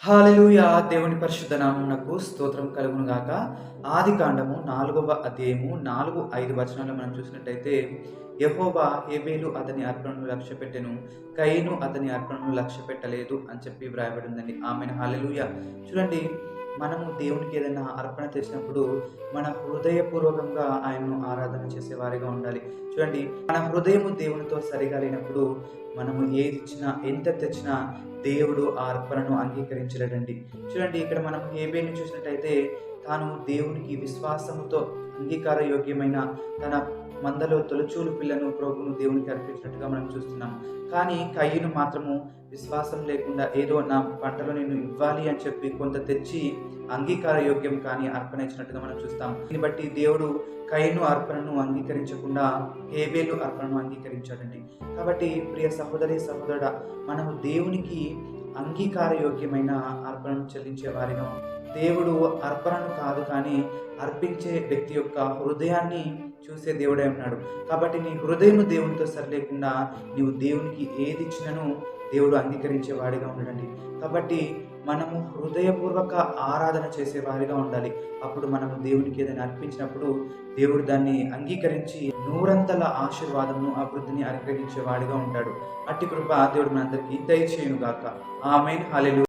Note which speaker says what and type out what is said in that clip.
Speaker 1: హల్లెలూయా! దేవుని పరిశుద్ధ నామమునకు స్తోత్రం కలుగును గాక. ఆదికాండము 4వ అధ్యాయము 4, 5 వచనాల్లో మనం చూసినట్టయితే, యెహోవా హేబెలు అతని అర్పణను లక్ష్యపెట్టెను, కయీను అతని అర్పణను లక్ష్యపెట్టలేదు అని చెప్పి వ్రాయబడి ఉందండి. ఆమేన్. హల్లెలూయా! చూడండి, మనము దేవునికి ఏదైనా అర్పణ తెచ్చినప్పుడు మన హృదయపూర్వకంగా ఆయనను ఆరాధన చేసేవారిగా ఉండాలి. చూడండి, మన హృదయము దేవునితో సరిగా లేనప్పుడు మనము ఏదిచ్చినా, ఎంత తెచ్చినా దేవుడు ఆ అర్పణను అంగీకరించలేడండి. చూడండి, ఇక్కడ మనం హేబెలుని చూసినట్టయితే తాను దేవునికి విశ్వాసముతో అంగీకారయోగ్యమైన తన మందలో తొలిచూలు పిల్లను ప్రభువును దేవునికి అర్పించినట్టుగా మనం చూస్తున్నాం. కానీ కయీను మాత్రము విశ్వాసం లేకుండా ఏదో నా పంటలో నేను ఇవ్వాలి అని చెప్పి కొంత తెచ్చి అంగీకారయోగ్యం కానీ అర్పణ ఇచ్చినట్టుగా మనం చూస్తాం. దీన్ని బట్టి దేవుడు కయీను అర్పణను అంగీకరించకుండా హేబెలు అర్పణను అంగీకరించాడండి. కాబట్టి ప్రియ సహోదరి సహోదరుడా, మనము దేవునికి అంగీకారయోగ్యమైన అర్పణను చెల్లించే వారిగా దేవుడు అర్పణను కాదు కానీ అర్పించే వ్యక్తి యొక్క హృదయాన్ని చూసే దేవుడే ఉన్నాడు. కాబట్టి నీ హృదయం దేవునితో సరిలేకుండా నీవు దేవునికి ఏది ఇచ్చినను దేవుడు అంగీకరించే వాడిగా ఉండడండి. కాబట్టి మనము హృదయపూర్వక ఆరాధన చేసే వారిగా ఉండాలి. అప్పుడు మనము దేవునికి ఏదైనా అర్పించినప్పుడు దేవుడు దాన్ని అంగీకరించి నూరంతల ఆశీర్వాదమును, అభివృద్ధిని అనుగ్రహించే వాడిగా ఉంటాడు. అట్టి కృప దేవుడు మనందరికీ దయచేయును గాక. ఆమేన్. హల్లెలూయా.